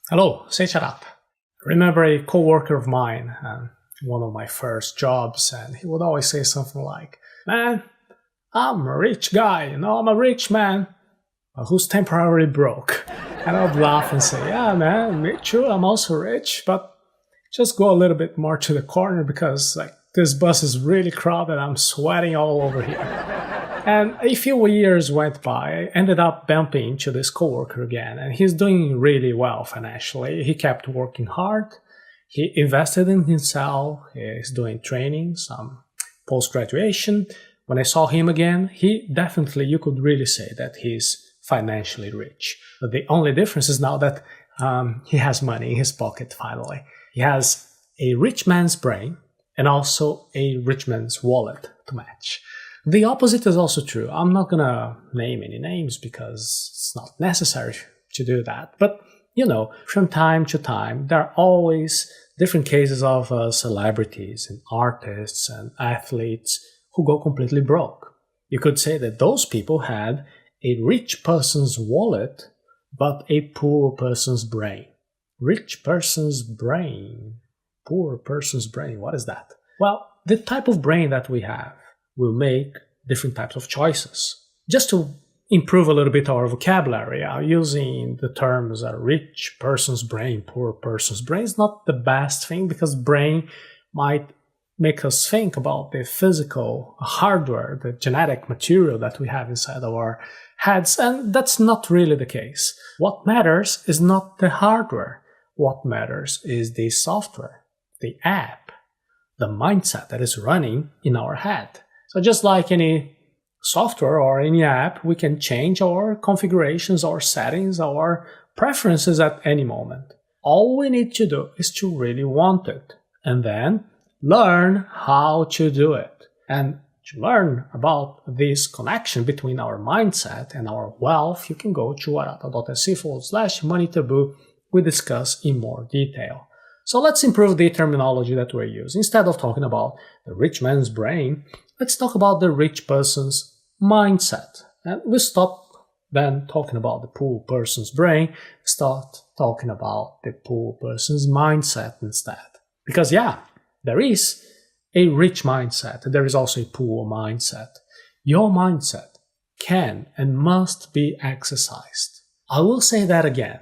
Hello, Seiiti Arata. I remember a co-worker of mine, one of my first jobs, and he would always say something like, "Man, I'm a rich guy, I'm a rich man, but who's temporarily broke." And I would laugh and say, "Yeah, man, me too, I'm also rich, but just go a little bit more to the corner because this bus is really crowded, I'm sweating all over here." And a few years went by, I ended up bumping into this coworker again, and he's doing really well financially. He kept working hard, he invested in himself, he's doing training, some post-graduation. When I saw him again, you could really say that he's financially rich. But the only difference is now that he has money in his pocket finally. He has a rich man's brain and also a rich man's wallet to match. The opposite is also true. I'm not gonna name any names because it's not necessary to do that. But, from time to time, there are always different cases of celebrities and artists and athletes who go completely broke. You could say that those people had a rich person's wallet, but a poor person's brain. Rich person's brain, poor person's brain, what is that? Well, the type of brain that we have will make different types of choices. Just to improve a little bit our vocabulary, using the terms a rich person's brain, poor person's brain is not the best thing because brain might make us think about the physical hardware, the genetic material that we have inside our heads, and that's not really the case. What matters is not the hardware. What matters is the software, the app, the mindset that is running in our head. So just like any software or any app, we can change our configurations, our settings, our preferences at any moment. All we need to do is to really want it and then learn how to do it. And to learn about this connection between our mindset and our wealth, you can go to arata.se/money taboo. We discuss in more detail. So let's improve the terminology that we're using. Instead of talking about the rich man's brain, let's talk about the rich person's mindset. And we stop then talking about the poor person's brain, start talking about the poor person's mindset instead. Because there is a rich mindset, there is also a poor mindset. Your mindset can and must be exercised. I will say that again.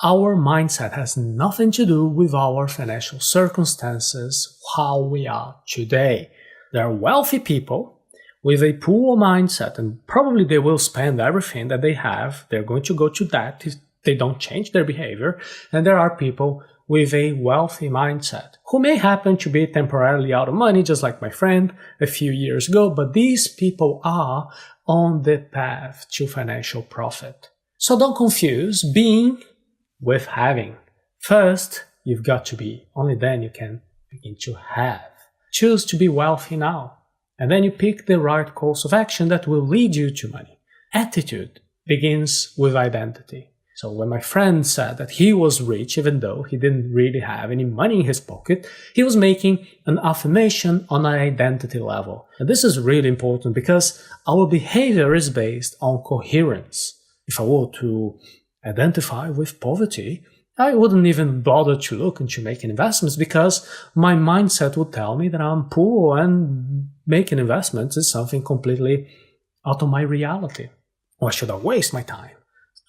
Our mindset has nothing to do with our financial circumstances, how we are today. There are wealthy people with a poor mindset, and probably they will spend everything that they have. They're going to go to that if they don't change their behavior. And there are people with a wealthy mindset who may happen to be temporarily out of money, just like my friend a few years ago, but these people are on the path to financial profit. So don't confuse being with having. First, you've got to be. Only then you can begin to have. Choose to be wealthy now. And then you pick the right course of action that will lead you to money. Attitude begins with identity. So when my friend said that he was rich, even though he didn't really have any money in his pocket, he was making an affirmation on an identity level. And this is really important because our behavior is based on coherence. If I were to identify with poverty, I wouldn't even bother to look into making investments because my mindset would tell me that I'm poor and making investments is something completely out of my reality. Why should I waste my time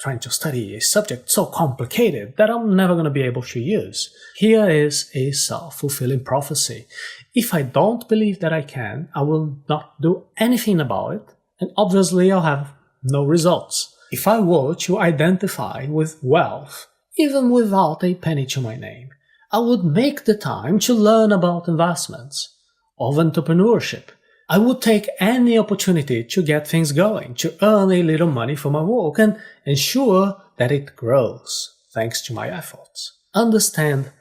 trying to study a subject so complicated that I'm never going to be able to use? Here is a self-fulfilling prophecy. If I don't believe that I can, I will not do anything about it, and obviously I'll have no results. If I were to identify with wealth, even without a penny to my name, I would make the time to learn about investments, of entrepreneurship. I would take any opportunity to get things going, to earn a little money for my work and ensure that it grows thanks to my efforts. Understand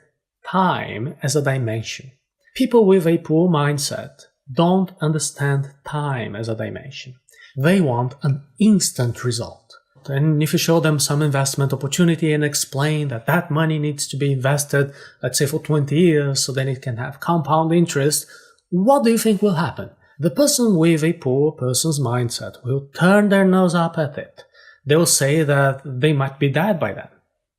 time as a dimension. People with a poor mindset don't understand time as a dimension. They want an instant result. And if you show them some investment opportunity and explain that that money needs to be invested, let's say for 20 years, so then it can have compound interest, what do you think will happen? The person with a poor person's mindset will turn their nose up at it. They'll say that they might be dead by then.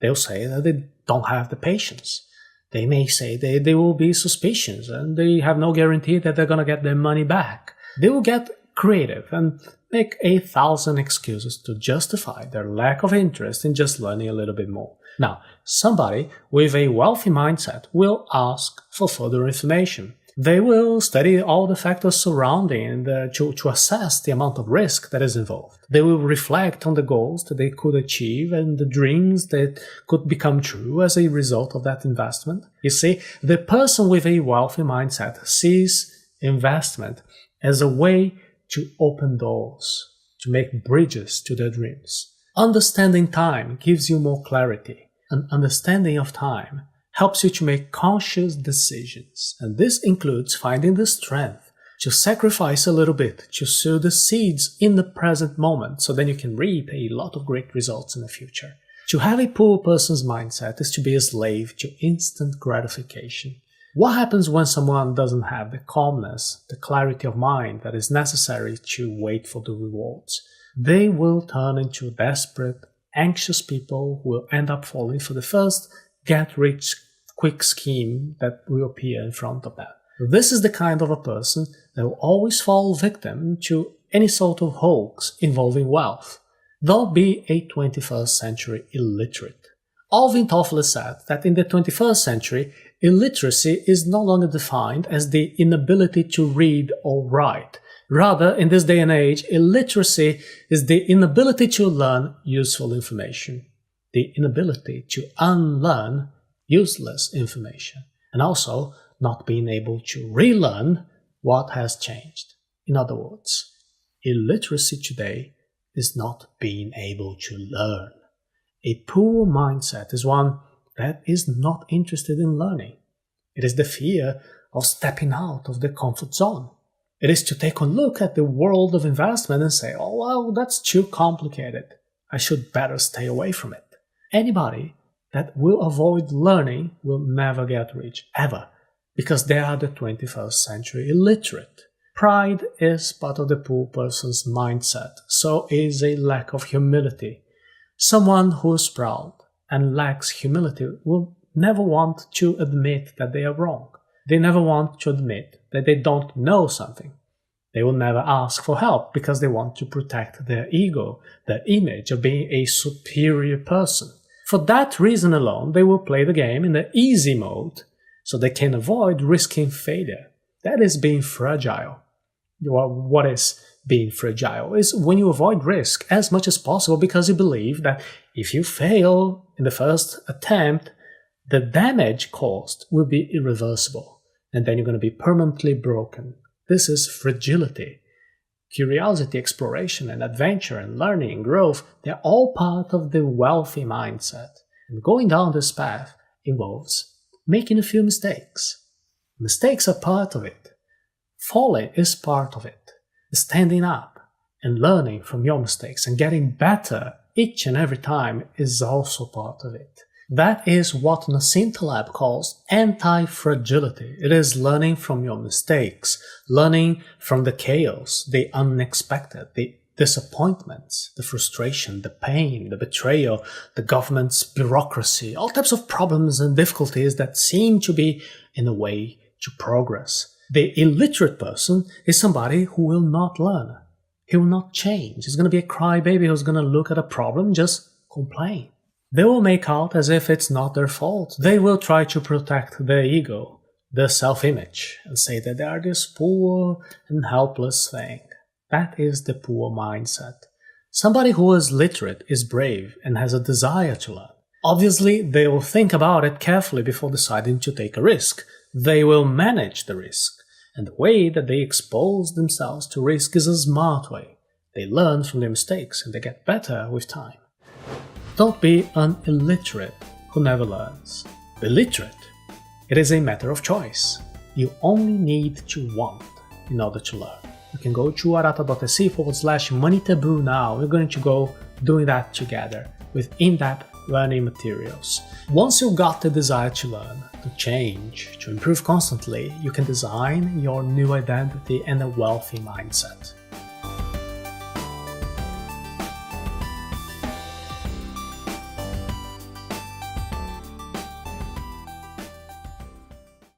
They'll say that they don't have the patience. They may say they will be suspicious and they have no guarantee that they're going to get their money back. They will get creative and make 1,000 excuses to justify their lack of interest in just learning a little bit more. Now, somebody with a wealthy mindset will ask for further information. They will study all the factors surrounding to assess the amount of risk that is involved. They will reflect on the goals that they could achieve and the dreams that could become true as a result of that investment. You see, the person with a wealthy mindset sees investment as a way to open doors, to make bridges to their dreams. Understanding time gives you more clarity. An understanding of time helps you to make conscious decisions, and this includes finding the strength to sacrifice a little bit to sow the seeds in the present moment so then you can reap a lot of great results in the future. To have a poor person's mindset is to be a slave to instant gratification. What happens when someone doesn't have the calmness, the clarity of mind that is necessary to wait for the rewards? They will turn into desperate, anxious people who will end up falling for the first get-rich-quick scheme that will appear in front of them. This is the kind of a person that will always fall victim to any sort of hoax involving wealth. Don't be a 21st century illiterate. Alvin Toffler said that in the 21st century, illiteracy is no longer defined as the inability to read or write. Rather, in this day and age, illiteracy is the inability to learn useful information, the inability to unlearn useless information, and also not being able to relearn what has changed. In other words, illiteracy today is not being able to learn. A poor mindset is one that is not interested in learning. It is the fear of stepping out of the comfort zone. It is to take a look at the world of investment and say, oh, well, that's too complicated. I should better stay away from it. Anybody that will avoid learning will never get rich, ever, because they are the 21st century illiterate. Pride is part of the poor person's mindset, so is a lack of humility. Someone who is proud and lacks humility will never want to admit that they are wrong. They never want to admit that they don't know something. They will never ask for help because they want to protect their ego, their image of being a superior person. For that reason alone, they will play the game in the easy mode so they can avoid risking failure. That is being fragile. What is being fragile? Is when you avoid risk as much as possible because you believe that if you fail in the first attempt, the damage caused will be irreversible, and then you're going to be permanently broken. This is fragility. Curiosity, exploration, and adventure, and learning and growth, they're all part of the wealthy mindset. And going down this path involves making a few mistakes. Mistakes are part of it. Falling is part of it. Standing up and learning from your mistakes and getting better each and every time is also part of it. That is what Nassim Taleb calls anti-fragility. It is learning from your mistakes, learning from the chaos, the unexpected, the disappointments, the frustration, the pain, the betrayal, the government's bureaucracy, all types of problems and difficulties that seem to be in the way to progress. The illiterate person is somebody who will not learn. He will not change. He's going to be a crybaby who's going to look at a problem and just complain. They will make out as if it's not their fault. They will try to protect their ego, their self-image, and say that they are this poor and helpless thing. That is the poor mindset. Somebody who is literate is brave and has a desire to learn. Obviously, they will think about it carefully before deciding to take a risk. They will manage the risk. And the way that they expose themselves to risk is a smart way. They learn from their mistakes and they get better with time. Don't be an illiterate who never learns. Be literate. It is a matter of choice. You only need to want in order to learn. You can go to arata.se/money taboo now. We're going to go doing that together with in-depth learning materials. Once you've got the desire to learn, to change, to improve constantly, you can design your new identity and a wealthy mindset.